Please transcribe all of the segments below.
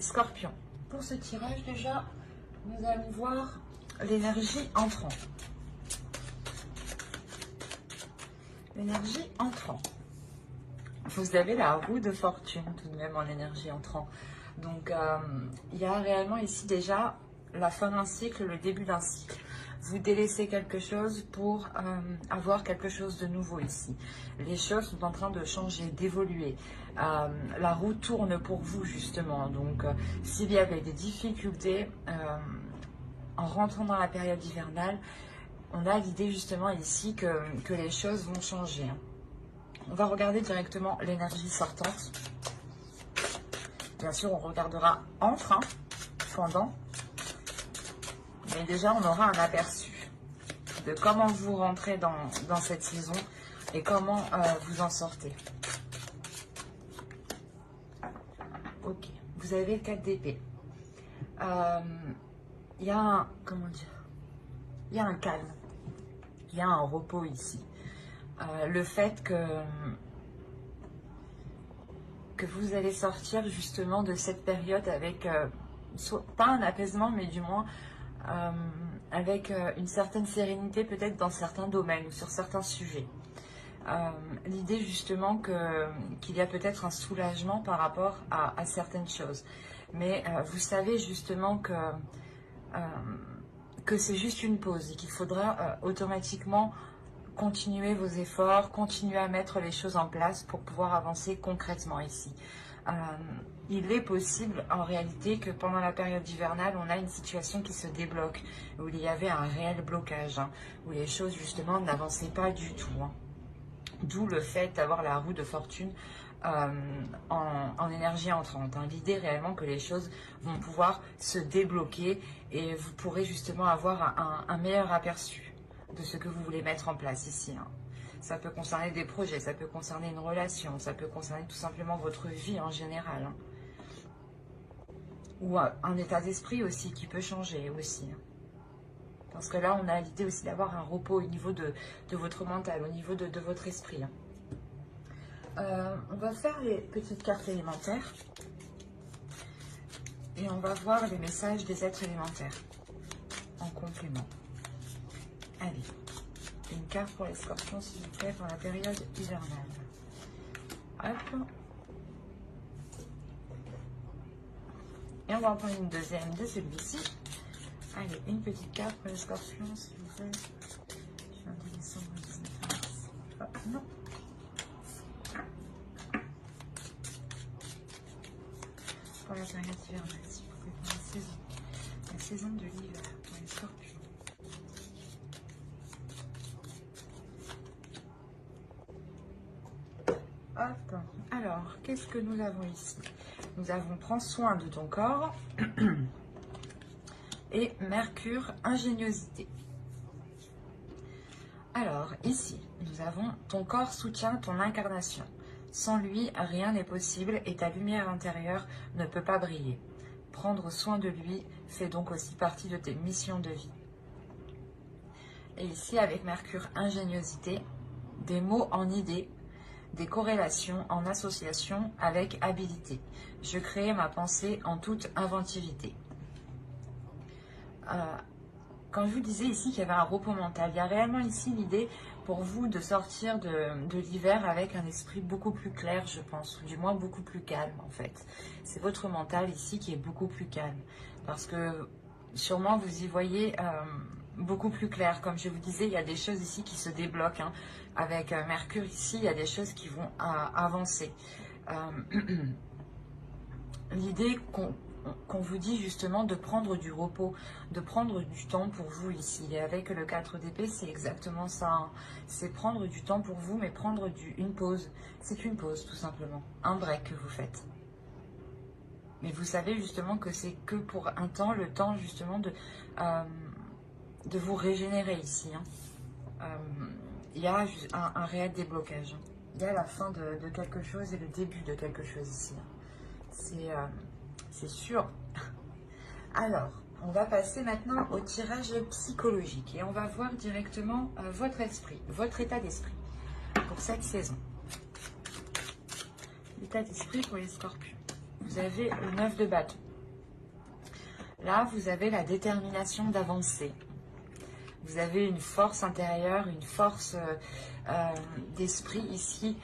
scorpions. Pour ce tirage déjà, nous allons voir l'énergie entrant. L'énergie entrant. Vous avez la roue de fortune tout de même en énergie entrant. Donc, il y a réellement ici déjà la fin d'un cycle, le début d'un cycle. Vous délaissez quelque chose pour avoir quelque chose de nouveau ici. Les choses sont en train de changer, d'évoluer. La roue tourne pour vous justement. Donc, s'il y avait des difficultés en rentrant dans la période hivernale, on a l'idée justement ici que les choses vont changer. On va regarder directement l'énergie sortante. Bien sûr, on regardera entre, pendant. Mais déjà, on aura un aperçu de comment vous rentrez dans cette saison et comment vous en sortez. Ok, vous avez le 4 d'épée. Il y a un, comment dire, il y a un calme, il y a un repos ici. Le fait que vous allez sortir justement de cette période avec, pas un apaisement, mais du moins avec une certaine sérénité peut-être dans certains domaines ou sur certains sujets. L'idée justement qu'il y a peut-être un soulagement par rapport à certaines choses. Mais vous savez justement que c'est juste une pause et qu'il faudra automatiquement continuer vos efforts, continuer à mettre les choses en place pour pouvoir avancer concrètement ici. Il est possible en réalité que pendant la période hivernale, on a une situation qui se débloque, où il y avait un réel blocage, où les choses justement n'avançaient pas du tout. D'où le fait d'avoir la roue de fortune en énergie entrante. L'idée réellement que les choses vont pouvoir se débloquer et vous pourrez justement avoir un meilleur aperçu de ce que vous voulez mettre en place ici. Ça peut concerner des projets, ça peut concerner une relation, ça peut concerner tout simplement votre vie en général. Ou un état d'esprit aussi qui peut changer aussi. Parce que là, on a l'idée aussi d'avoir un repos au niveau de votre mental, au niveau de votre esprit. On va faire les petites cartes élémentaires. Et on va voir les messages des êtres élémentaires en complément. Allez, une carte pour les scorpions, s'il vous plaît, pour la période hivernale. Hop. Et on va en prendre une deuxième de celui-ci. Allez, une petite carte pour les scorpions, s'il vous plaît. Je viens de décembre 19 mars. Hop, non. Pour la période hivernale, s'il vous plaît, pour la saison de l'hiver, pour les scorpions. Hop. Alors, qu'est-ce que nous avons ici? Nous avons prends soin de ton corps et Mercure, ingéniosité. Alors, ici, nous avons ton corps soutient ton incarnation. Sans lui, rien n'est possible et ta lumière intérieure ne peut pas briller. Prendre soin de lui fait donc aussi partie de tes missions de vie. Et ici, avec Mercure, ingéniosité, des mots en idées, des corrélations en association avec habilité. Je crée ma pensée en toute inventivité. Quand je vous disais ici qu'il y avait un repos mental, il y a réellement ici l'idée pour vous de sortir de l'hiver avec un esprit beaucoup plus clair, je pense, ou du moins beaucoup plus calme en fait. C'est votre mental ici qui est beaucoup plus calme, parce que sûrement vous y voyez beaucoup plus clair. Comme je vous disais, il y a des choses ici qui se débloquent. Avec Mercure ici, il y a des choses qui vont avancer. L'idée qu'on vous dit justement de prendre du repos, de prendre du temps pour vous ici. Et avec le 4 d'épée, c'est exactement ça. C'est prendre du temps pour vous, mais prendre une pause. C'est une pause tout simplement, un break que vous faites. Mais vous savez justement que c'est que pour un temps, le temps justement de vous régénérer ici. Il y a un réel déblocage. Il y a la fin de quelque chose et le début de quelque chose ici. C'est sûr. Alors, on va passer maintenant au tirage psychologique et on va voir directement votre esprit, votre état d'esprit pour cette saison. L'état d'esprit pour les scorpions. Vous avez le 9 de bâton. Là, vous avez la détermination d'avancer. Vous avez une force intérieure, une force d'esprit ici.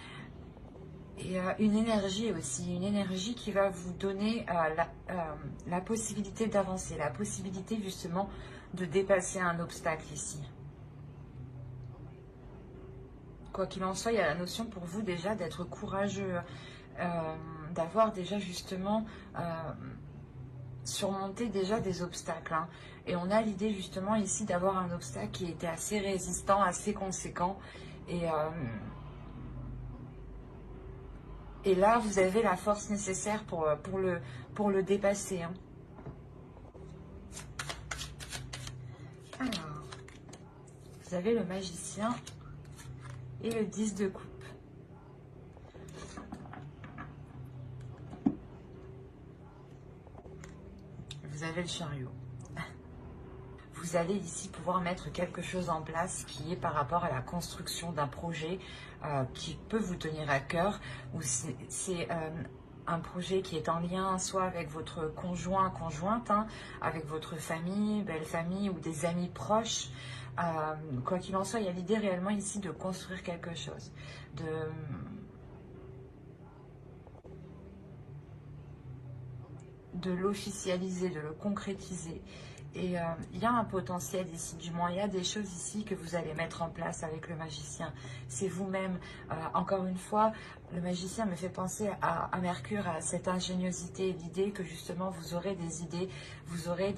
Et une énergie aussi, une énergie qui va vous donner la possibilité d'avancer, la possibilité justement de dépasser un obstacle ici. Quoi qu'il en soit, il y a la notion pour vous déjà d'être courageux, d'avoir déjà justement surmonté déjà des obstacles. Hein. Et on a l'idée justement ici d'avoir un obstacle qui était assez résistant, assez conséquent. Et là, vous avez la force nécessaire pour le dépasser. Hein. Alors, vous avez le magicien et le 10 de coupe. Vous avez le chariot. Vous allez ici pouvoir mettre quelque chose en place qui est par rapport à la construction d'un projet qui peut vous tenir à cœur, ou c'est un projet qui est en lien soit avec votre conjoint, conjointe, hein, avec votre famille, belle famille ou des amis proches. Quoi qu'il en soit, il y a l'idée réellement ici de construire quelque chose, de l'officialiser, de le concrétiser. Et il y a un potentiel ici, du moins il y a des choses ici que vous allez mettre en place avec le magicien. C'est vous-même. Encore une fois, le magicien me fait penser à Mercure, à cette ingéniosité, l'idée que justement vous aurez des idées, vous aurez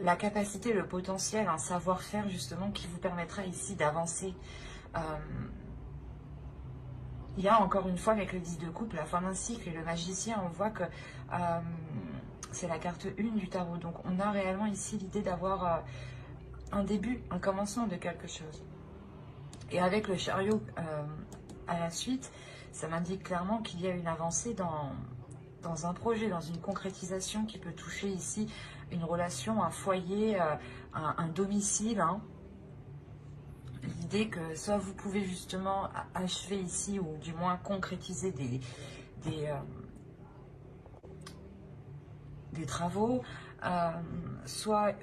la capacité, le potentiel, un savoir-faire justement qui vous permettra ici d'avancer. Il y a encore une fois avec le 10 de coupe, la fin d'un cycle, et le magicien, on voit que c'est la carte 1 du tarot. Donc on a réellement ici l'idée d'avoir un début, un commencement de quelque chose. Et avec le chariot à la suite, ça m'indique clairement qu'il y a une avancée dans un projet, dans une concrétisation qui peut toucher ici une relation, un foyer, un domicile. Hein. L'idée que soit vous pouvez justement achever ici, ou du moins concrétiser des travaux, soit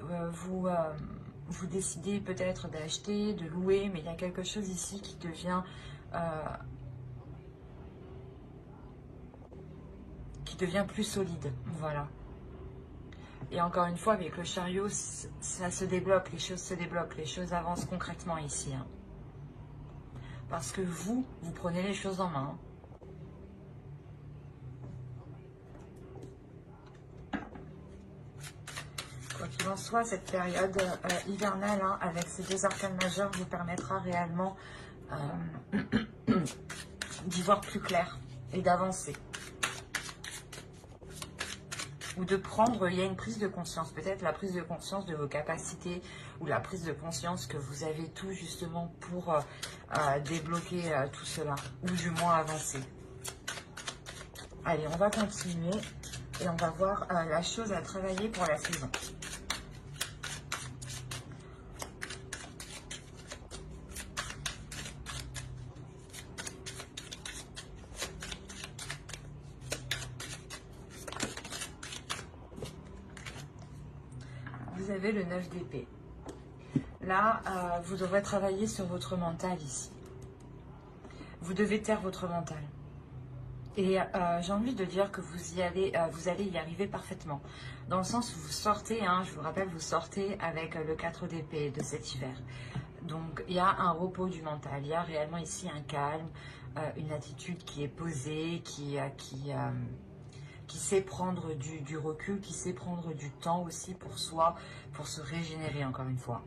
vous décidez peut-être d'acheter, de louer, mais il y a quelque chose ici qui devient plus solide, voilà. Et encore une fois, avec le chariot, ça se débloque, les choses se débloquent, les choses avancent concrètement ici. Hein. Parce que vous prenez les choses en main. Quoi qu'il en soit, cette période hivernale, hein, avec ces deux arcanes majeures, vous permettra réellement d'y voir plus clair et d'avancer. Ou de prendre, il y a une prise de conscience, peut-être la prise de conscience de vos capacités, ou la prise de conscience que vous avez tout justement pour débloquer tout cela, ou du moins avancer. Allez, on va continuer et on va voir la chose à travailler pour la saison. Vous avez le 9 d'épée. Là, vous devrez travailler sur votre mental ici. Vous devez taire votre mental. Et j'ai envie de dire que vous allez y arriver parfaitement. Dans le sens où vous sortez, hein, je vous rappelle, vous sortez avec le 4 d'épée de cet hiver. Donc, il y a un repos du mental. Il y a réellement ici un calme, une attitude qui est posée, qui sait prendre du recul, qui sait prendre du temps aussi pour soi, pour se régénérer encore une fois.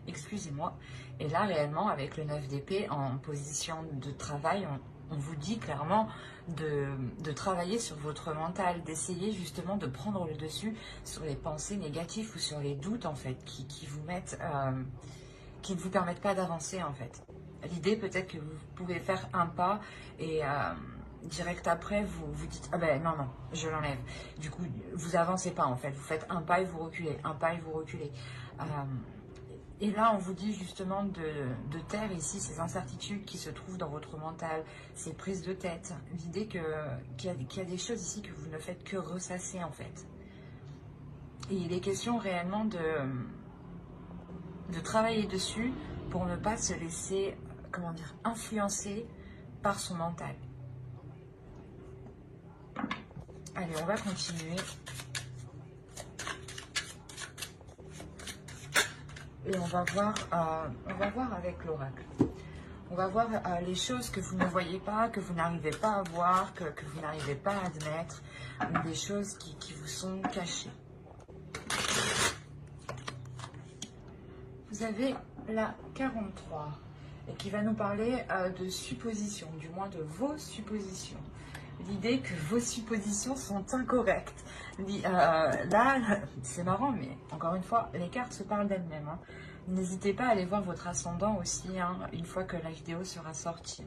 Excusez-moi. Et là, réellement, avec le 9 d'épée en position de travail, on vous dit clairement de travailler sur votre mental, d'essayer justement de prendre le dessus sur les pensées négatives ou sur les doutes, en fait, qui vous mettent, qui ne vous permettent pas d'avancer, en fait. L'idée, peut-être que vous pouvez faire un pas et direct après, vous dites, ah ben non, je l'enlève. Du coup, vous avancez pas, en fait. Vous faites un pas et vous reculez, un pas et vous reculez. Et là, on vous dit justement de taire ici ces incertitudes qui se trouvent dans votre mental, ces prises de tête. L'idée qu'il y a des choses ici que vous ne faites que ressasser en fait. Et il est question réellement de travailler dessus pour ne pas se laisser, comment dire, influencer par son mental. Allez, on va continuer. Et on va voir avec l'oracle. On va voir les choses que vous ne voyez pas, que vous n'arrivez pas à voir, que vous n'arrivez pas à admettre, des choses qui vous sont cachées. Vous avez la 43 et qui va nous parler de suppositions, du moins de vos suppositions. L'idée que vos suppositions sont incorrectes. Là, c'est marrant, mais encore une fois, les cartes se parlent d'elles-mêmes. Hein. N'hésitez pas à aller voir votre ascendant aussi, hein, une fois que la vidéo sera sortie.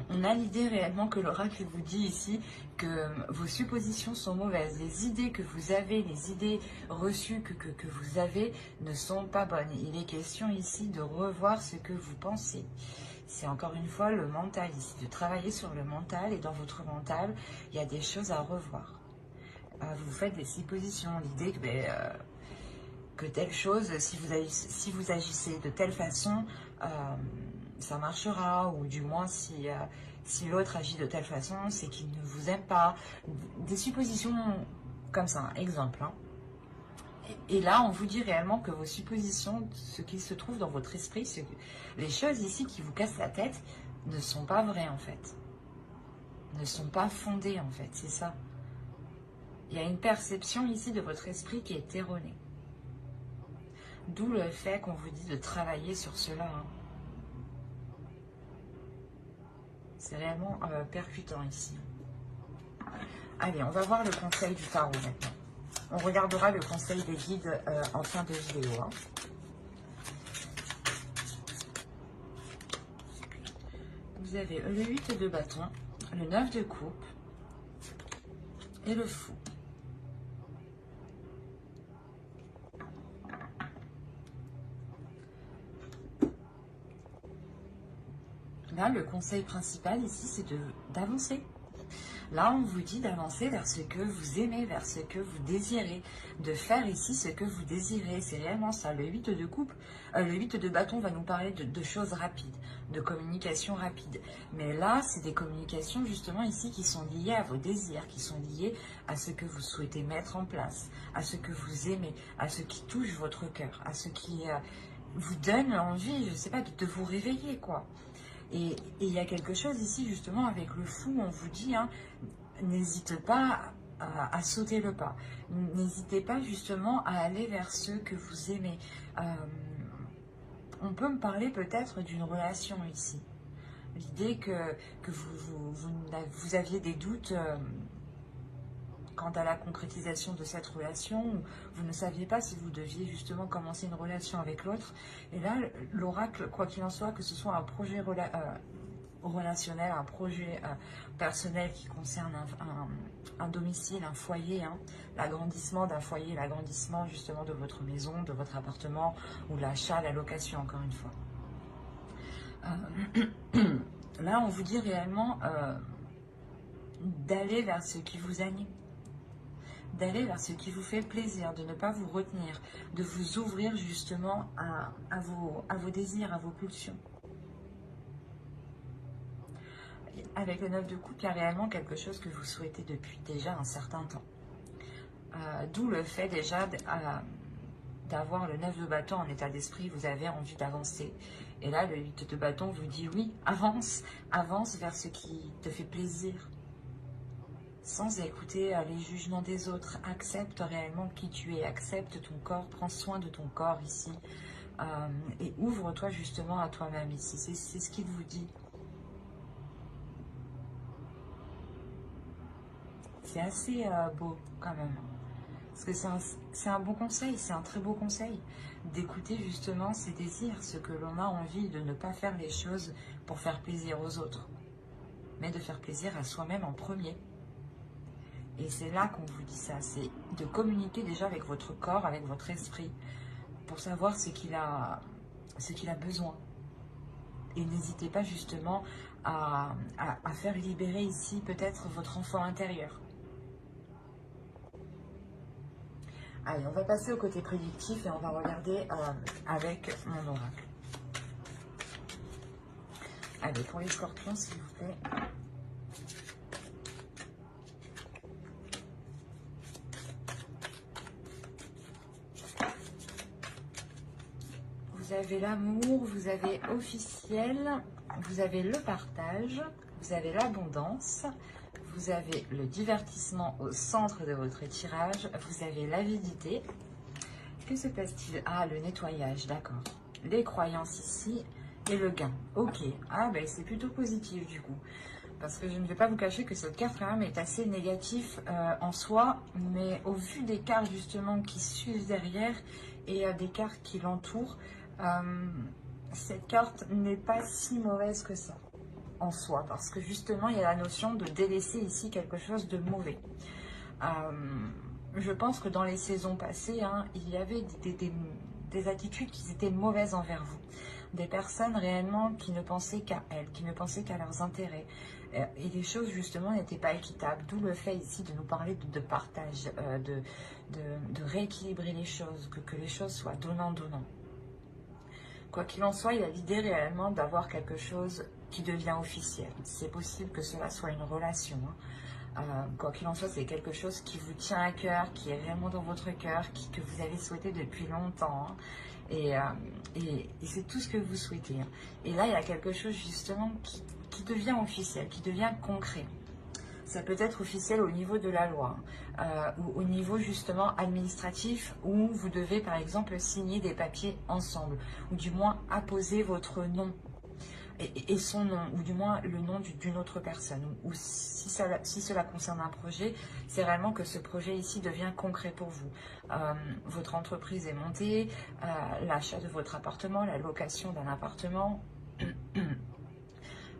On a l'idée réellement que l'oracle vous dit ici que vos suppositions sont mauvaises. Les idées que vous avez, les idées reçues que vous avez ne sont pas bonnes. Il est question ici de revoir ce que vous pensez. C'est encore une fois le mental ici, de travailler sur le mental. Et dans votre mental, il y a des choses à revoir. Vous faites des suppositions. L'idée que telle chose, si vous agissez de telle façon, ça marchera, ou du moins si l'autre agit de telle façon, c'est qu'il ne vous aime pas. Des suppositions comme ça, exemple. Hein. Et là, on vous dit réellement que vos suppositions, ce qui se trouve dans votre esprit, les choses ici qui vous cassent la tête, ne sont pas vraies en fait. Ne sont pas fondées en fait, c'est ça. Il y a une perception ici de votre esprit qui est erronée. D'où le fait qu'on vous dit de travailler sur cela. Hein. C'est réellement percutant ici. Allez, on va voir le conseil du tarot maintenant. On regardera le conseil des guides en fin de vidéo. Hein. Vous avez le 8 de bâton, le 9 de coupe et le fou. Là, le conseil principal ici, c'est d'avancer. Là, on vous dit d'avancer vers ce que vous aimez, vers ce que vous désirez, de faire ici ce que vous désirez. C'est réellement ça. Le 8 de coupe, le 8 de bâton va nous parler de choses rapides, de communication rapide. Mais là, c'est des communications justement ici qui sont liées à vos désirs, qui sont liées à ce que vous souhaitez mettre en place, à ce que vous aimez, à ce qui touche votre cœur, à ce qui vous donne envie, je ne sais pas, de vous réveiller, quoi. Et il y a quelque chose ici, justement, avec le fou, on vous dit, hein, n'hésite pas à sauter le pas. N'hésitez pas, justement, à aller vers ceux que vous aimez. On peut me parler peut-être d'une relation ici. L'idée que vous aviez des doutes quant à la concrétisation de cette relation, vous ne saviez pas si vous deviez justement commencer une relation avec l'autre. Et là, l'oracle, quoi qu'il en soit, que ce soit un projet relationnel, un projet personnel qui concerne un domicile, un foyer, hein, l'agrandissement d'un foyer, l'agrandissement justement de votre maison, de votre appartement, ou l'achat, la location, encore une fois. Là, on vous dit réellement d'aller vers ce qui vous anime, d'aller vers ce qui vous fait plaisir, de ne pas vous retenir, de vous ouvrir justement à vos désirs, à vos pulsions. Avec le 9 de coupe, il y a réellement quelque chose que vous souhaitez depuis déjà un certain temps. D'où le fait déjà d'avoir le 9 de bâton en état d'esprit, vous avez envie d'avancer. Et là, le 8 de bâton vous dit oui, avance vers ce qui te fait plaisir. Sans écouter les jugements des autres, accepte réellement qui tu es, accepte ton corps, prends soin de ton corps ici, et ouvre-toi justement à toi-même ici, c'est ce qu'il vous dit. C'est assez beau quand même, parce que c'est un bon conseil, c'est un très beau conseil, d'écouter justement ses désirs, ce que l'on a envie, de ne pas faire les choses pour faire plaisir aux autres, mais de faire plaisir à soi-même en premier. Et c'est là qu'on vous dit ça, c'est de communiquer déjà avec votre corps, avec votre esprit, pour savoir ce qu'il a besoin. Et n'hésitez pas justement à faire libérer ici peut-être votre enfant intérieur. Allez, on va passer au côté prédictif et on va regarder avec mon oracle. Allez, pour les scorpions, s'il vous plaît. Vous avez l'amour, vous avez officiel, vous avez le partage, vous avez l'abondance, vous avez le divertissement au centre de votre tirage, vous avez l'avidité. Que se passe-t-il? Ah, le nettoyage, d'accord. Les croyances ici et le gain. Ok, ah ben c'est plutôt positif du coup. Parce que je ne vais pas vous cacher que cette carte quand même est assez négative en soi, mais au vu des cartes justement qui suivent derrière et des cartes qui l'entourent, cette carte n'est pas si mauvaise que ça en soi, parce que justement il y a la notion de délaisser ici quelque chose de mauvais. Je pense que dans les saisons passées, hein, il y avait des attitudes qui étaient mauvaises envers vous. Des personnes réellement qui ne pensaient qu'à elles, qui ne pensaient qu'à leurs intérêts. Et les choses justement n'étaient pas équitables. D'où le fait ici de nous parler de partage, de rééquilibrer les choses, que les choses soient donnant-donnant. Quoi qu'il en soit, il y a l'idée réellement d'avoir quelque chose qui devient officiel. C'est possible que cela soit une relation. Quoi qu'il en soit, c'est quelque chose qui vous tient à cœur, qui est réellement dans votre cœur, que vous avez souhaité depuis longtemps. Hein. Et c'est tout ce que vous souhaitez. Hein. Et là, il y a quelque chose justement qui devient officiel, qui devient concret. Ça peut être officiel au niveau de la loi, ou au niveau justement administratif, où vous devez par exemple signer des papiers ensemble, ou du moins apposer votre nom et son nom, ou du moins le nom d'une autre personne. Ou si cela concerne un projet, c'est réellement que ce projet ici devient concret pour vous. Votre entreprise est montée, l'achat de votre appartement, la location d'un appartement.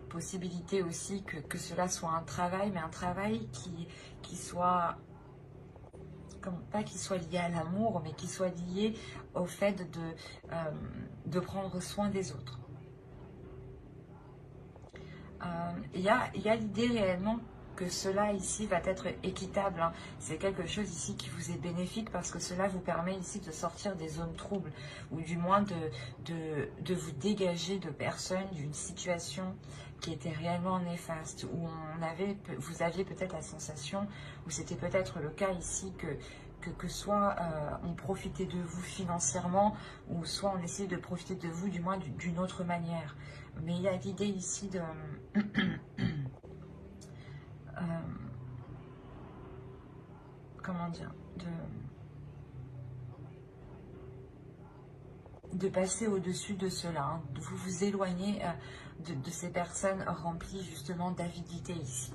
Possibilité aussi que cela soit un travail, mais un travail qui soit, pas qui soit lié à l'amour, mais qui soit lié au fait de prendre soin des autres. Il y a l'idée réellement que cela ici va être équitable. Hein. C'est quelque chose ici qui vous est bénéfique parce que cela vous permet ici de sortir des zones troubles ou du moins de vous dégager de personnes, d'une situation qui était réellement néfaste, où vous aviez peut-être la sensation, ou c'était peut-être le cas ici, que soit on profitait de vous financièrement, ou soit on essayait de profiter de vous du moins d'une autre manière. Mais il y a l'idée ici de... comment dire, de passer au-dessus de cela, hein, de vous éloigner de ces personnes remplies justement d'avidité ici.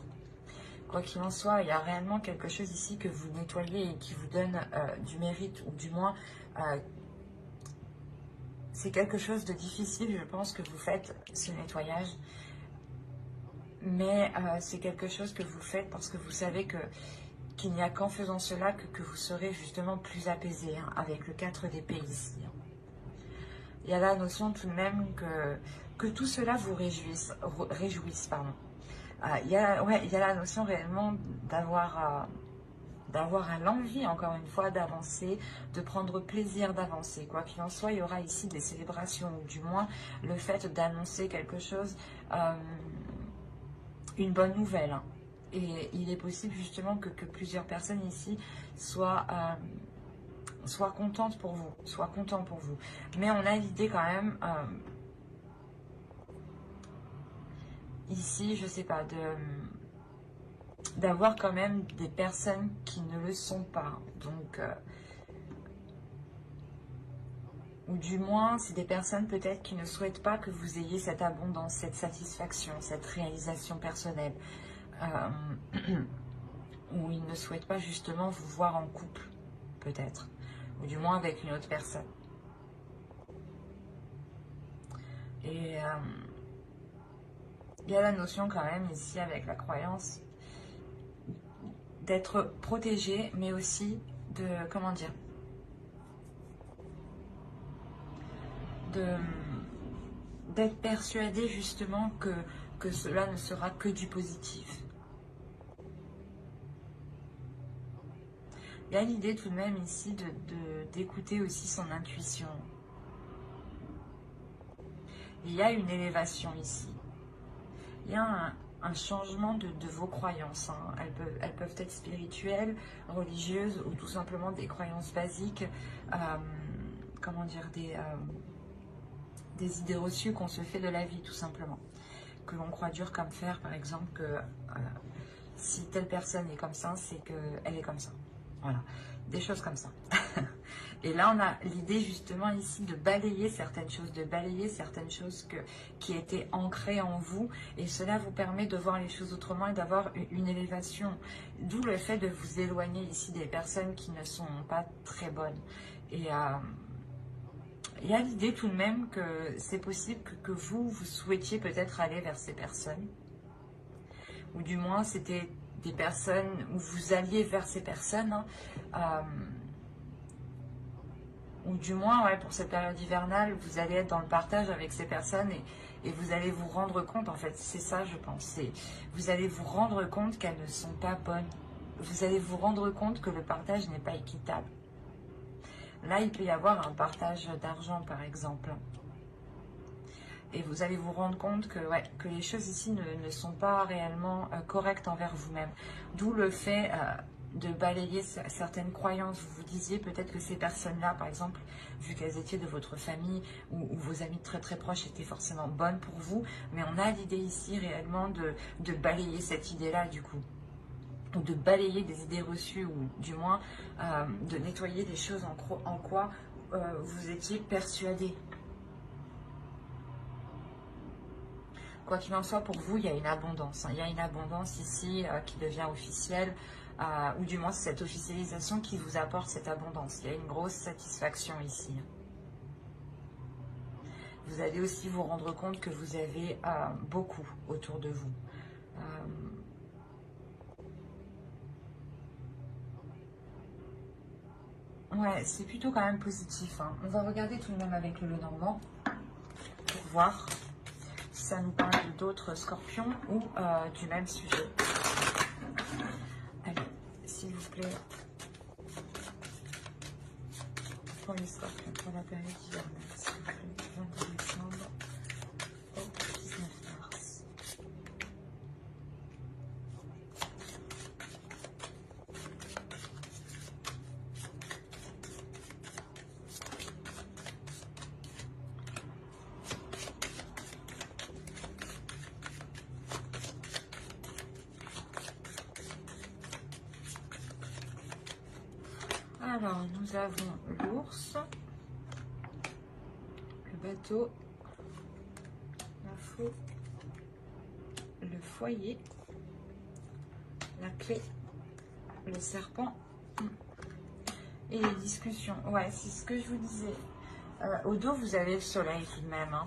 Quoi qu'il en soit, il y a réellement quelque chose ici que vous nettoyez et qui vous donne du mérite, ou du moins, c'est quelque chose de difficile, je pense, que vous faites ce nettoyage. Mais c'est quelque chose que vous faites parce que vous savez qu'il n'y a qu'en faisant cela que vous serez justement plus apaisé, hein, avec le 4 d'épée ici. Hein. Il y a la notion tout de même que tout cela vous réjouisse, pardon. Il y a la notion réellement d'avoir l'envie, encore une fois, d'avancer, de prendre plaisir d'avancer. Quoi qu'il en soit, il y aura ici des célébrations, ou du moins le fait d'annoncer quelque chose, une bonne nouvelle. Hein. Et il est possible justement que plusieurs personnes ici soient contentes pour vous, soient contents pour vous. Mais on a l'idée quand même, ici, je sais pas, d'avoir quand même des personnes qui ne le sont pas. Donc, ou du moins, c'est des personnes peut-être qui ne souhaitent pas que vous ayez cette abondance, cette satisfaction, cette réalisation personnelle. Ou ils ne souhaitent pas justement vous voir en couple, peut-être. Ou du moins avec une autre personne. Et il y a la notion quand même ici avec la croyance d'être protégé, mais aussi de, comment dire, d'être persuadé justement que cela ne sera que du positif. Il y a l'idée tout de même ici d'écouter aussi son intuition. Il y a une élévation ici. Il y a un changement de vos croyances. Hein. Elles peuvent être spirituelles, religieuses ou tout simplement des croyances basiques. Comment dire, des idées reçues qu'on se fait de la vie tout simplement. Que l'on croit dur comme fer, par exemple, que si telle personne est comme ça, c'est qu'elle est comme ça. Voilà, des choses comme ça. Et là, on a l'idée justement ici de balayer certaines choses, qui étaient ancrées en vous. Et cela vous permet de voir les choses autrement et d'avoir une élévation. D'où le fait de vous éloigner ici des personnes qui ne sont pas très bonnes. Et il y a l'idée tout de même que c'est possible que vous souhaitiez peut-être aller vers ces personnes. Ou du moins, c'était des personnes où vous alliez vers ces personnes. Hein. Ou du moins, ouais, pour cette période hivernale, vous allez être dans le partage avec ces personnes et vous allez vous rendre compte, en fait, c'est ça je pense, vous allez vous rendre compte qu'elles ne sont pas bonnes. Vous allez vous rendre compte que le partage n'est pas équitable. Là, il peut y avoir un partage d'argent, par exemple. Et vous allez vous rendre compte que, ouais, que les choses ici ne sont pas réellement correctes envers vous-même. D'où le fait de balayer certaines croyances. Vous vous disiez peut-être que ces personnes-là, par exemple, vu qu'elles étaient de votre famille ou vos amis très très proches étaient forcément bonnes pour vous, mais on a l'idée ici réellement de balayer cette idée-là du coup. Ou de balayer des idées reçues, ou du moins de nettoyer des choses en quoi vous étiez persuadé. Quoi qu'il en soit, pour vous, il y a une abondance. Hein. Il y a une abondance ici qui devient officielle, ou du moins c'est cette officialisation qui vous apporte cette abondance. Il y a une grosse satisfaction ici. Vous allez aussi vous rendre compte que vous avez beaucoup autour de vous. Ouais, c'est plutôt quand même positif. Hein. On va regarder tout de même avec le Lenormand pour voir si ça nous parle d'autres scorpions ou du même sujet. Allez, s'il vous plaît, pour les scorpions, pour la période hivernale, s'il vous plaît, 22 décembre au 19 mars. Alors, nous avons l'ours, le bateau, l'info, le foyer, la clé, le serpent et les discussions. Ouais, c'est ce que je vous disais. Au dos, vous avez le soleil tout de même. Hein.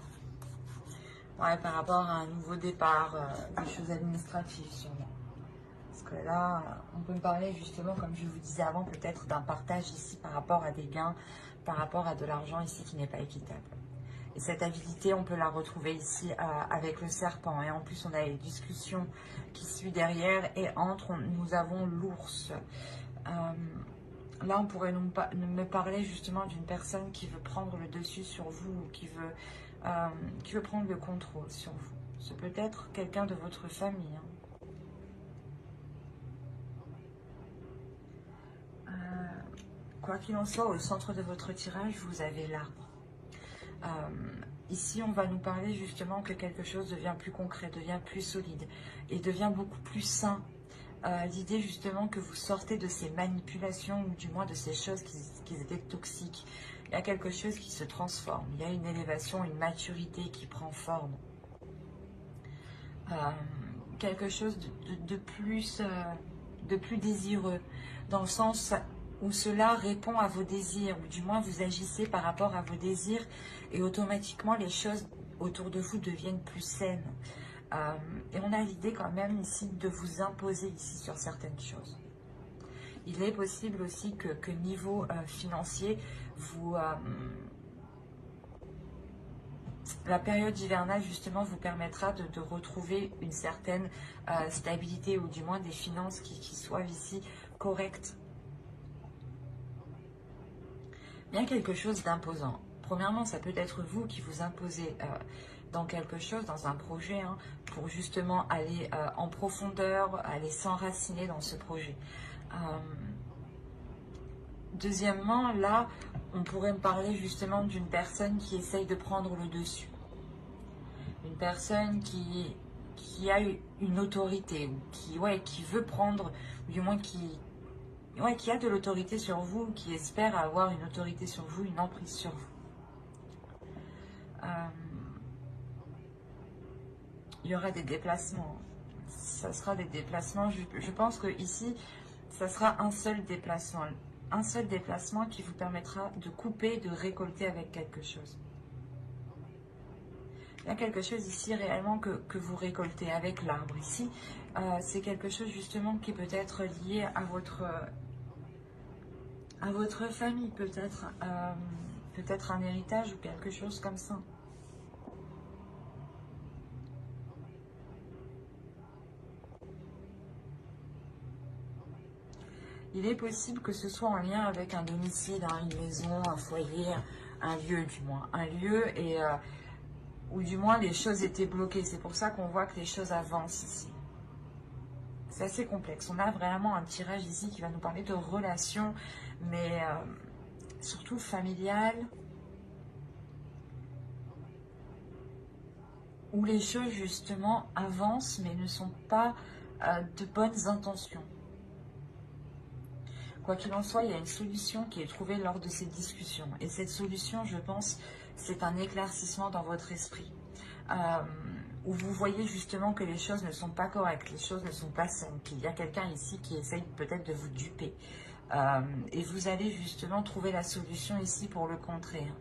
Ouais, par rapport à un nouveau départ, des choses administratives sûrement. Parce que là, on peut me parler justement, comme je vous disais avant, peut-être d'un partage ici par rapport à des gains, par rapport à de l'argent ici qui n'est pas équitable. Et cette habilité, on peut la retrouver ici avec le serpent. Et en plus, on a les discussions qui suivent derrière. Et entre, nous avons l'ours. Là, on pourrait me parler justement d'une personne qui veut prendre le dessus sur vous, ou qui veut prendre le contrôle sur vous. C'est peut-être quelqu'un de votre famille. Hein. Quoi qu'il en soit, au centre de votre tirage, vous avez l'arbre. Ici, on va nous parler justement que quelque chose devient plus concret, devient plus solide et devient beaucoup plus sain. L'idée justement que vous sortez de ces manipulations ou du moins de ces choses qui étaient toxiques. Il y a quelque chose qui se transforme. Il y a une élévation, une maturité qui prend forme. Quelque chose de plus désireux, dans le sens où cela répond à vos désirs, ou du moins vous agissez par rapport à vos désirs, et automatiquement les choses autour de vous deviennent plus saines. Et on a l'idée quand même ici de vous imposer ici sur certaines choses. Il est possible aussi que niveau financier, la période hivernale justement vous permettra de retrouver une certaine stabilité, ou du moins des finances qui soient ici correctes. Bien quelque chose d'imposant. Premièrement, ça peut être vous qui vous imposez dans quelque chose, dans un projet, hein, pour justement aller en profondeur, aller s'enraciner dans ce projet. Deuxièmement, là, on pourrait me parler justement d'une personne qui essaye de prendre le dessus. Une personne qui a une autorité, ou qui veut prendre, ou du moins qui a de l'autorité sur vous, qui espère avoir une autorité sur vous, une emprise sur vous. Il y aura des déplacements. Ça sera des déplacements. Je pense que ici, ça sera un seul déplacement. Un seul déplacement qui vous permettra de couper, de récolter avec quelque chose. Il y a quelque chose ici réellement que vous récoltez avec l'arbre. Ici, c'est quelque chose justement qui peut être lié à votre famille, peut-être un héritage ou quelque chose comme ça. Il est possible que ce soit en lien avec un domicile, hein, une maison, un foyer, un lieu du moins. Un lieu où du moins les choses étaient bloquées. C'est pour ça qu'on voit que les choses avancent ici. C'est assez complexe. On a vraiment un tirage ici qui va nous parler de relations, mais surtout familiales, où les choses justement avancent mais ne sont pas de bonnes intentions. Quoi qu'il en soit, il y a une solution qui est trouvée lors de ces discussions. Et cette solution, je pense, c'est un éclaircissement dans votre esprit. Où vous voyez justement que les choses ne sont pas correctes, les choses ne sont pas saines, qu'il y a quelqu'un ici qui essaye peut-être de vous duper. Et vous allez justement trouver la solution ici pour le contrer.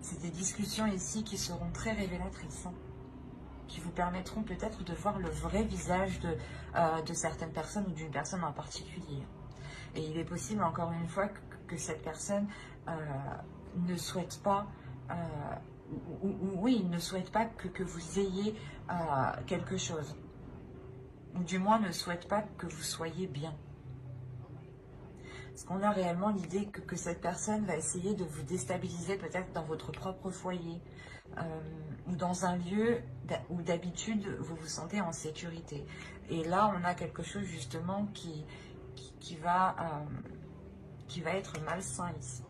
C'est des discussions ici qui seront très révélatrices, hein, qui vous permettront peut-être de voir le vrai visage de certaines personnes ou d'une personne en particulier. Et il est possible, encore une fois, que cette personne ne souhaite pas, oui, ne souhaite pas que vous ayez quelque chose. Ou du moins ne souhaite pas que vous soyez bien. Parce qu'on a réellement l'idée que cette personne va essayer de vous déstabiliser peut-être dans votre propre foyer. Ou dans un lieu où d'habitude vous vous sentez en sécurité. Et là, on a quelque chose justement qui va être malsain ici.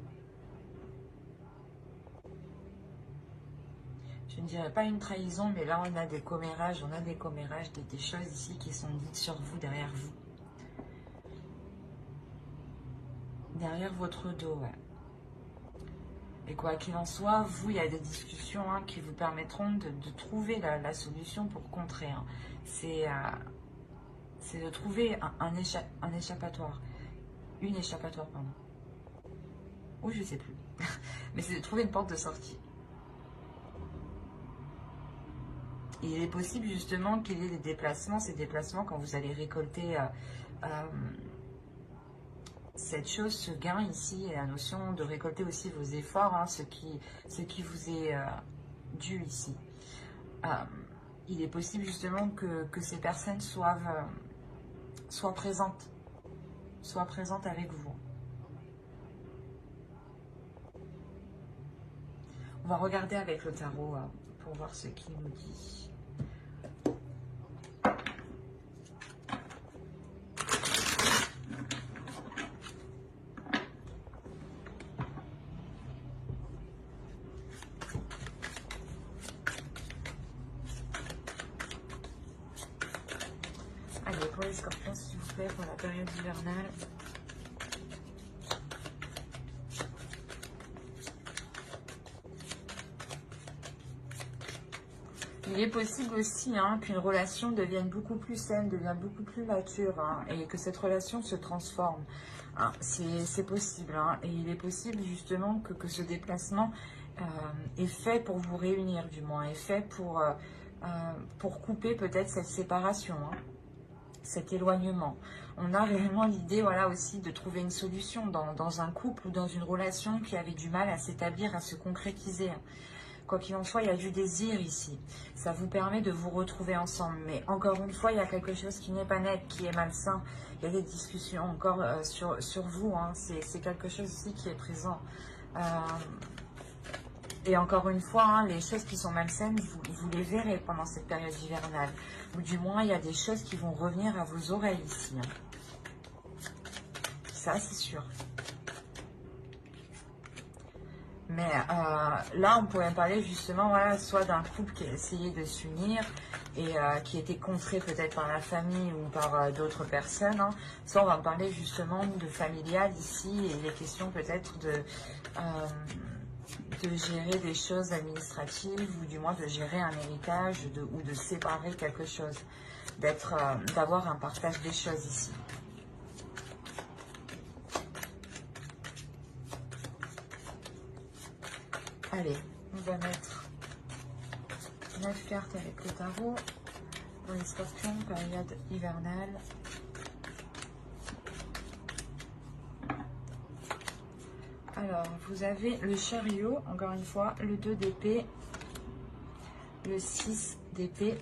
Je ne dirais pas une trahison, mais là on a des commérages, des choses ici qui sont dites sur vous, derrière vous. Derrière votre dos, ouais. Et quoi qu'il en soit, vous, il y a des discussions qui vous permettront de trouver la solution pour contrer. Hein. C'est de trouver un échappatoire. Une échappatoire, pardon. Ou je sais plus. Mais c'est de trouver une porte de sortie. Et il est possible justement qu'il y ait des déplacements. Ces déplacements, quand vous allez récolter cette chose, ce gain ici, et la notion de récolter aussi vos efforts, hein, ce qui vous est dû ici. Il est possible justement que ces personnes soient présentes avec vous. On va regarder avec le tarot pour voir ce qu'il nous dit. Allez, pour les scorpions, s'il vous plaît, pour la période hivernale. Il est possible aussi qu'une relation devienne beaucoup plus saine, devienne beaucoup plus mature, et que cette relation se transforme. C'est possible, et il est possible justement que ce déplacement est fait pour vous réunir, du moins, est fait pour couper peut-être cette séparation. cet éloignement. On a réellement l'idée, voilà, aussi de trouver une solution dans un couple ou dans une relation qui avait du mal à s'établir, à se concrétiser. Quoi qu'il en soit, il y a du désir ici. Ça vous permet de vous retrouver ensemble. Mais encore une fois, il y a quelque chose qui n'est pas net, qui est malsain. Il y a des discussions encore sur vous. Hein. C'est quelque chose ici qui est présent. Et encore une fois, hein, les choses qui sont malsaines, vous les verrez pendant cette période hivernale. Ou du moins, il y a des choses qui vont revenir à vos oreilles ici. Hein. Ça, c'est sûr. Mais là, on pourrait parler justement, voilà, soit d'un couple qui a essayé de s'unir et qui était contré peut-être par la famille ou par d'autres personnes. Hein. Soit on va parler justement de familial ici et les questions peut-être de gérer des choses administratives ou du moins de gérer un héritage ou de séparer quelque chose, d'avoir un partage des choses ici. Allez, on va mettre 9 cartes avec le tarot pour les scorpions, période hivernale. Alors, vous avez le chariot, encore une fois, le 2 d'épée, le 6 d'épée,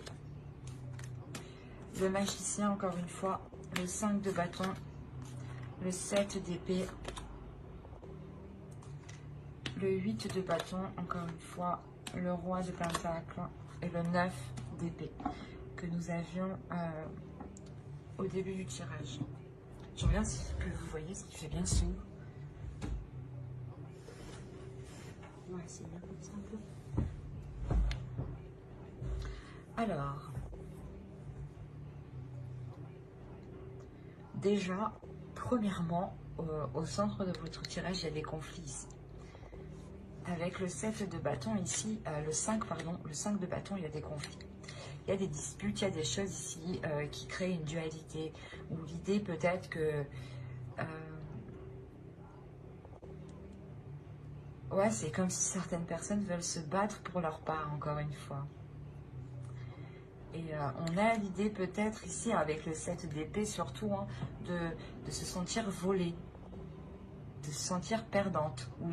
le magicien, encore une fois, le 5 de bâton, le 7 d'épée, le 8 de bâton, encore une fois, le roi de pentacle et le 9 d'épée que nous avions au début du tirage. Je regarde si vous voyez ce qui fait bien sous. Ouais, c'est bien comme ça un peu. Alors, déjà, premièrement, au centre de votre tirage, il y a des conflits ici. Avec le 7 de bâton ici, le 5 de bâton, il y a des conflits. Il y a des disputes, il y a des choses ici qui créent une dualité. Ou l'idée peut-être que... ouais, c'est comme si certaines personnes veulent se battre pour leur part, encore une fois. Et on a l'idée peut-être ici, avec le 7 d'épée surtout, hein, de se sentir volée, de se sentir perdante, ou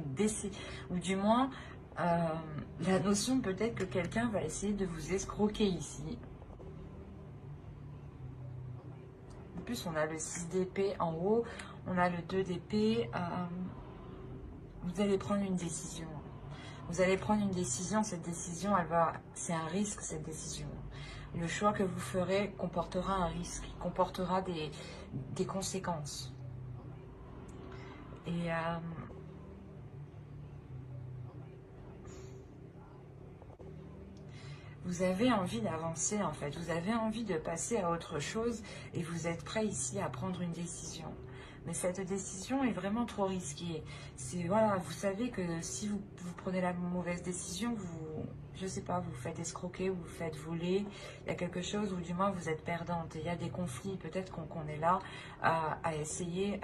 du moins, la notion peut-être que quelqu'un va essayer de vous escroquer ici. En plus, on a le 6 d'épée en haut, on a le 2 d'épée. Vous allez prendre une décision. Vous allez prendre une décision, cette décision, c'est un risque, cette décision. Le choix que vous ferez comportera un risque, comportera des conséquences. Et vous avez envie d'avancer en fait, vous avez envie de passer à autre chose et vous êtes prêt ici à prendre une décision. Mais cette décision est vraiment trop risquée. Voilà, vous savez que si vous prenez la mauvaise décision, je sais pas, vous faites escroquer, vous faites voler, il y a quelque chose, ou du moins vous êtes perdante. Il y a des conflits, peut-être qu'on est là à essayer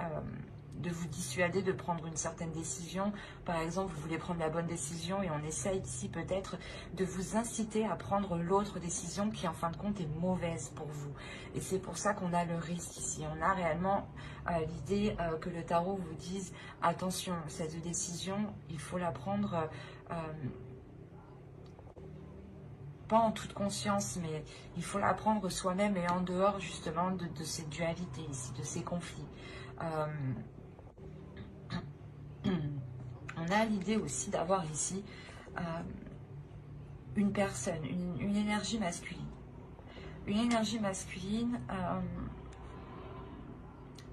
de vous dissuader de prendre une certaine décision. Par exemple, vous voulez prendre la bonne décision et on essaye ici peut-être de vous inciter à prendre l'autre décision qui en fin de compte est mauvaise pour vous. Et c'est pour ça qu'on a le risque ici. On a réellement l'idée que le tarot vous dise attention, cette décision, il faut la prendre pas en toute conscience, mais il faut la prendre soi-même et en dehors justement de ces dualités ici, de ces conflits. On a l'idée aussi d'avoir ici une personne, une énergie masculine. Une énergie masculine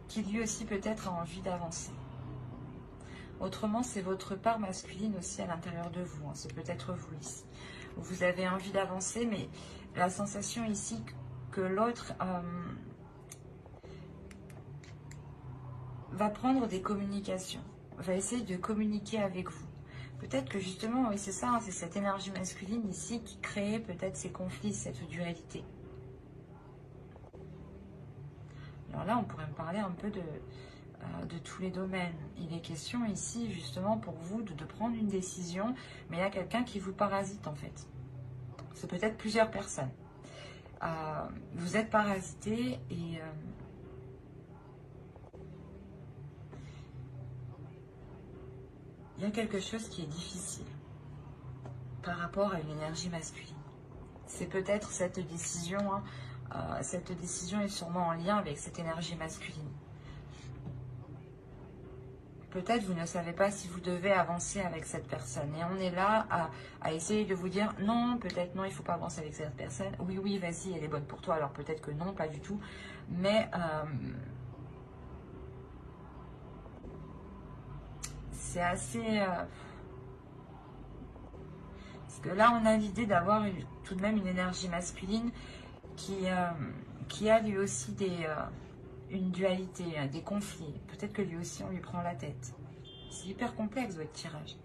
qui lui aussi peut-être a envie d'avancer. Autrement, c'est votre part masculine aussi à l'intérieur de vous. Hein. C'est peut-être vous ici. Vous avez envie d'avancer, mais la sensation ici que l'autre va prendre des communications, va essayer de communiquer avec vous. Peut-être que justement, oui, c'est ça, hein, c'est cette énergie masculine ici qui crée peut-être ces conflits, cette dualité. Alors là, on pourrait me parler un peu de tous les domaines. Il est question ici, justement, pour vous, de prendre une décision, mais il y a quelqu'un qui vous parasite, en fait. C'est peut-être plusieurs personnes. Vous êtes parasité et il y a quelque chose qui est difficile par rapport à une énergie masculine. C'est peut-être cette décision, hein, cette décision est sûrement en lien avec cette énergie masculine. Peut-être vous ne savez pas si vous devez avancer avec cette personne. Et on est là à essayer de vous dire non, peut-être non, il ne faut pas avancer avec cette personne. Oui, oui, vas-y, elle est bonne pour toi. Alors peut-être que non, pas du tout. Mais c'est assez... parce que là, on a l'idée d'avoir tout de même une énergie masculine qui a lui aussi une dualité, des conflits. Peut-être que lui aussi, on lui prend la tête. C'est hyper complexe, votre tirage.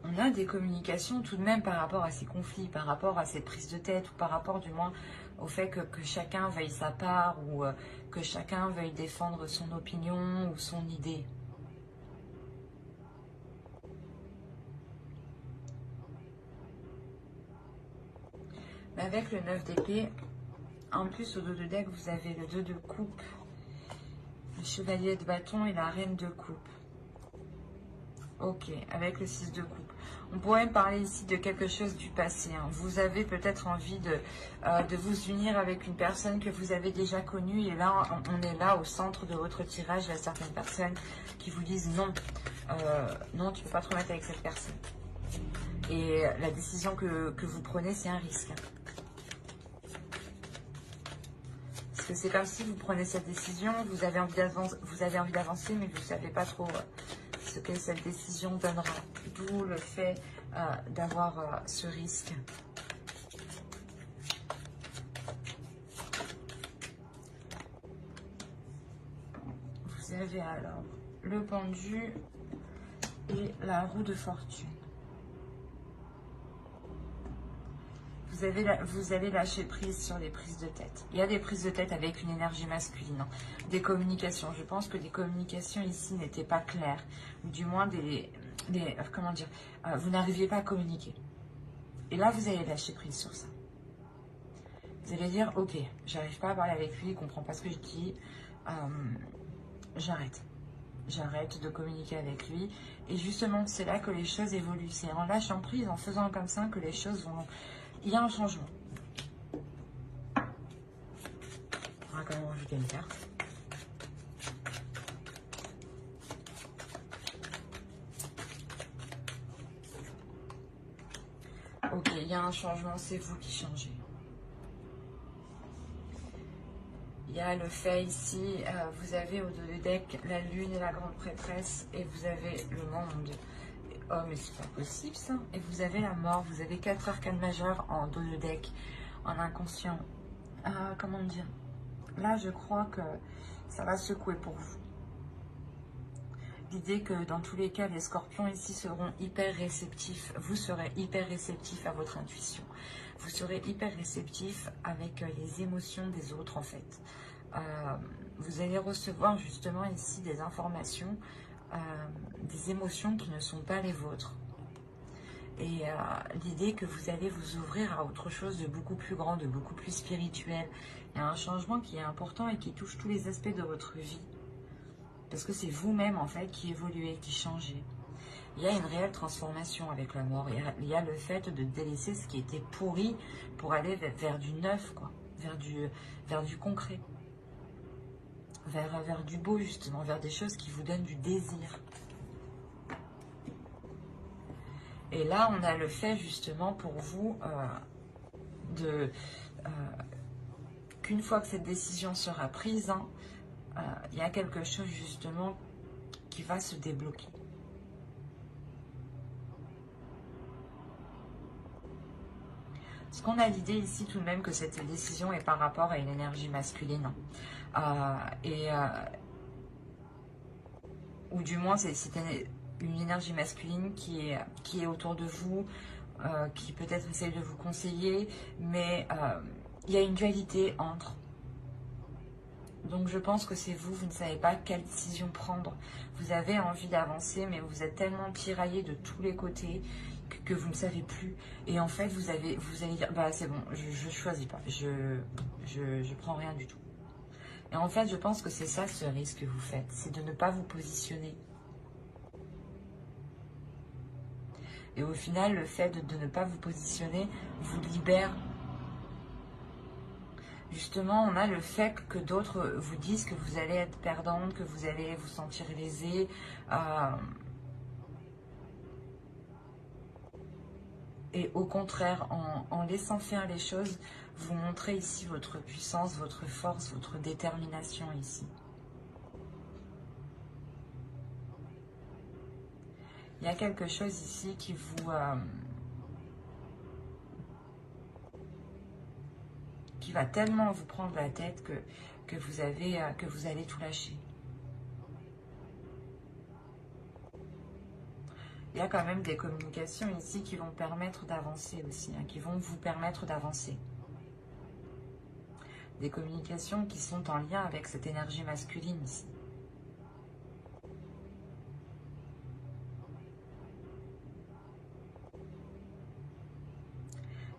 On a des communications tout de même par rapport à ces conflits, par rapport à ces prises de tête, ou par rapport du moins au fait que chacun veuille sa part, ou que chacun veuille défendre son opinion ou son idée. Mais avec le 9 d'épée, en plus au dos de deck, vous avez le 2 de coupe, le chevalier de bâton et la reine de coupe. Ok, avec le 6 de coupe. On pourrait me parler ici de quelque chose du passé. Hein. Vous avez peut-être envie de vous unir avec une personne que vous avez déjà connue. Et là, on est là au centre de votre tirage. Il y a certaines personnes qui vous disent non, non, tu ne peux pas te remettre avec cette personne. Et la décision que vous prenez, c'est un risque. Parce que c'est comme si vous prenez cette décision, vous avez envie d'avancer, mais vous ne savez pas trop ce que cette décision donnera. D'où le fait d'avoir ce risque. Vous avez alors le pendu et la roue de fortune. Vous allez lâcher prise sur les prises de tête. Il y a des prises de tête avec une énergie masculine. Hein. Des communications. Je pense que des communications ici n'étaient pas claires. Ou du moins comment dire, vous n'arriviez pas à communiquer. Et là, vous allez lâcher prise sur ça. Vous allez dire, ok, j'arrive pas à parler avec lui, il ne comprend pas ce que je dis. J'arrête. J'arrête de communiquer avec lui. Et justement, c'est là que les choses évoluent. C'est en lâchant prise, en faisant comme ça, que les choses vont... Il y a un changement. On va quand même rajouter une carte. Ok, il y a un changement, c'est vous qui changez. Il y a le fait ici, vous avez au dos du deck la lune et la grande prêtresse, et vous avez le monde. Oh, mais c'est pas possible ça. Et vous avez la mort, vous avez 4 arcanes majeures en dos de deck, en inconscient. Comment dire? Là, je crois que ça va secouer pour vous. L'idée que dans tous les cas, les scorpions ici seront hyper réceptifs. Vous serez hyper réceptif à votre intuition. Vous serez hyper réceptif avec les émotions des autres en fait. Vous allez recevoir justement ici des informations, des émotions qui ne sont pas les vôtres. Et l'idée que vous allez vous ouvrir à autre chose de beaucoup plus grand, de beaucoup plus spirituel. Il y a un changement qui est important et qui touche tous les aspects de votre vie. Parce que c'est vous-même en fait qui évoluez, qui changez. Il y a une réelle transformation avec la mort. Il y a le fait de délaisser ce qui était pourri pour aller vers du neuf, quoi. Vers du concret. Vers du beau justement, vers des choses qui vous donnent du désir. Et là, on a le fait justement pour vous qu'une fois que cette décision sera prise, hein, il y a quelque chose justement qui va se débloquer. Parce qu'on a l'idée ici tout de même que cette décision est par rapport à une énergie masculine. Ou du moins c'est une énergie masculine qui est autour de vous, qui peut-être essaye de vous conseiller, mais il y a une dualité entre. Donc je pense que c'est vous ne savez pas quelle décision prendre. Vous avez envie d'avancer, mais vous êtes tellement tiraillé de tous les côtés que vous ne savez plus. Et en fait, vous allez dire, bah c'est bon, je choisis pas, je prends rien du tout. Et en fait, je pense que c'est ça ce risque que vous faites, c'est de ne pas vous positionner. Et au final, le fait de ne pas vous positionner vous libère. Justement, on a le fait que d'autres vous disent que vous allez être perdante, que vous allez vous sentir lésée. Et au contraire, en laissant faire les choses, vous montrez ici votre puissance, votre force, votre détermination ici. Il y a quelque chose ici qui vous... qui va tellement vous prendre la tête que vous allez tout lâcher. Il y a quand même des communications ici qui vont permettre d'avancer aussi, hein, qui vont vous permettre d'avancer. Des communications qui sont en lien avec cette énergie masculine ici.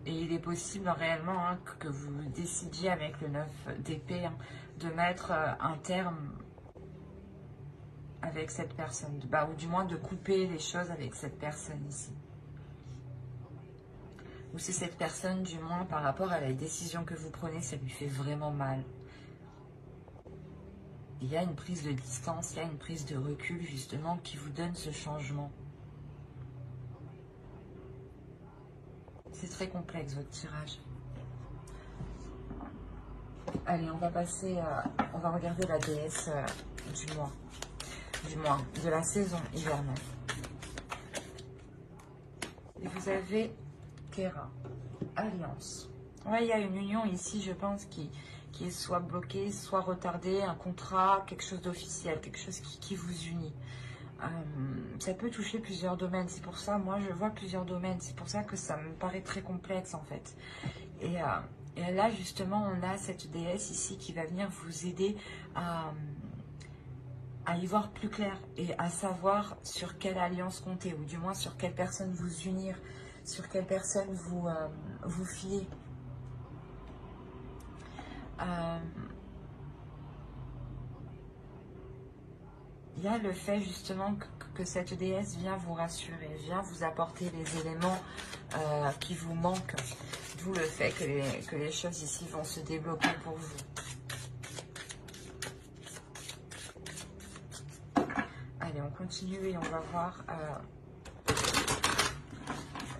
Et il est possible réellement hein, que vous décidiez avec le 9 d'épée hein, de mettre un terme avec cette personne, ou du moins de couper les choses avec cette personne ici. Ou si cette personne, du moins par rapport à la décision que vous prenez, ça lui fait vraiment mal. Il y a une prise de distance, il y a une prise de recul justement qui vous donne ce changement. C'est très complexe votre tirage. Allez, on va passer, on va regarder la déesse du mois, de la saison hivernale. Et vous avez Terra, Alliance. Ouais, il y a une union ici, je pense, qui est soit bloquée, soit retardée, un contrat, quelque chose d'officiel, quelque chose qui vous unit. Ça peut toucher plusieurs domaines, c'est pour ça, moi je vois plusieurs domaines, c'est pour ça que ça me paraît très complexe en fait. Et là justement on a cette déesse ici qui va venir vous aider à y voir plus clair et à savoir sur quelle alliance compter, ou du moins sur quelle personne vous unir, sur quelle personne vous fier. Il y a le fait justement que cette déesse vient vous rassurer, vient vous apporter les éléments qui vous manquent. D'où le fait que les choses ici vont se débloquer pour vous. Allez, on continue et on va voir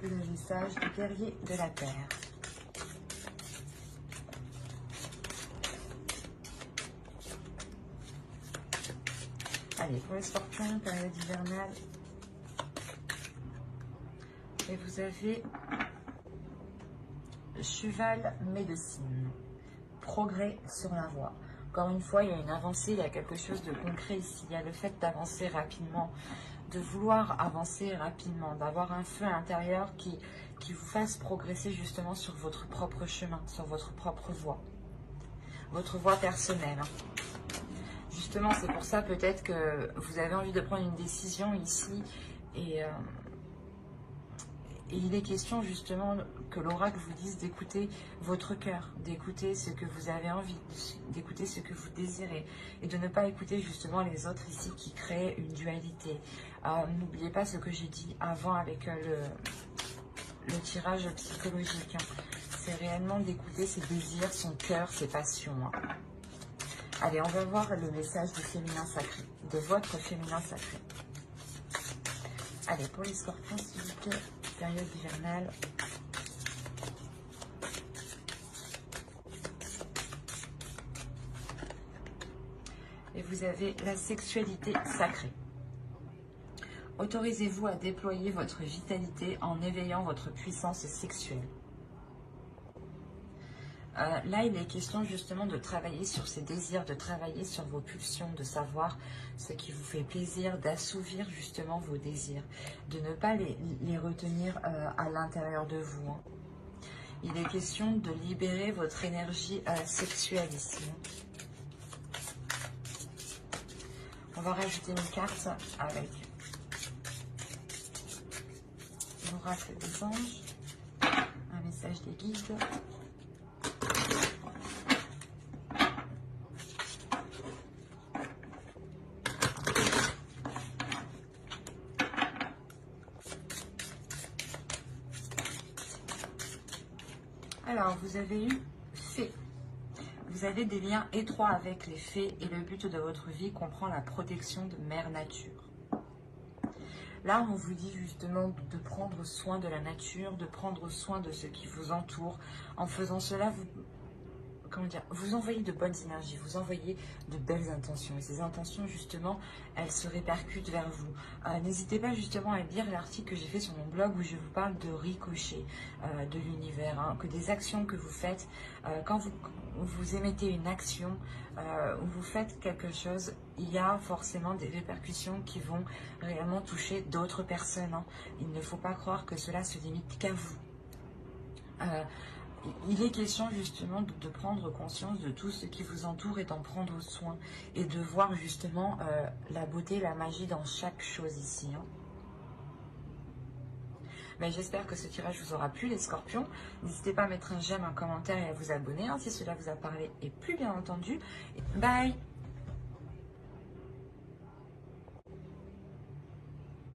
le message du guerrier de la terre. Allez, pour les scorpions, période hivernale. Et vous avez cheval médecine. Progrès sur la voie. Encore une fois, il y a une avancée, il y a quelque chose de concret ici. Il y a le fait d'avancer rapidement, de vouloir avancer rapidement, d'avoir un feu intérieur qui vous fasse progresser justement sur votre propre chemin, sur votre propre voie. Votre voie personnelle. Justement, c'est pour ça peut-être que vous avez envie de prendre une décision ici et il est question justement que l'oracle vous dise d'écouter votre cœur, d'écouter ce que vous avez envie, d'écouter ce que vous désirez et de ne pas écouter justement les autres ici qui créent une dualité. N'oubliez pas ce que j'ai dit avant avec le tirage psychologique. Hein. C'est réellement d'écouter ses désirs, son cœur, ses passions. Hein. Allez, on va voir le message du féminin sacré, de votre féminin sacré. Allez, pour les scorpions, s'il vous plaît, période hivernale. Et vous avez la sexualité sacrée. Autorisez-vous à déployer votre vitalité en éveillant votre puissance sexuelle. Là, il est question justement de travailler sur ces désirs, de travailler sur vos pulsions, de savoir ce qui vous fait plaisir, d'assouvir justement vos désirs, de ne pas les retenir à l'intérieur de vous. Hein. Il est question de libérer votre énergie sexuelle ici. On va rajouter une carte avec oracle des anges, un message des guides. Alors, vous avez eu fée. Vous avez des liens étroits avec les fées et le but de votre vie comprend la protection de Mère Nature. Là, on vous dit justement de prendre soin de la nature, de prendre soin de ce qui vous entoure. En faisant cela, vous envoyez de bonnes énergies, vous envoyez de belles intentions. Et ces intentions, justement, elles se répercutent vers vous. N'hésitez pas justement à lire l'article que j'ai fait sur mon blog où je vous parle de ricochet de l'univers. Hein, que des actions que vous faites, quand vous émettez une action, ou vous faites quelque chose, il y a forcément des répercussions qui vont réellement toucher d'autres personnes. Hein. Il ne faut pas croire que cela se limite qu'à vous. Il est question justement de prendre conscience de tout ce qui vous entoure et d'en prendre soin. Et de voir justement la beauté, la magie dans chaque chose ici. Hein. Mais j'espère que ce tirage vous aura plu les scorpions. N'hésitez pas à mettre un j'aime, un commentaire et à vous abonner hein, si cela vous a parlé et plus bien entendu. Bye!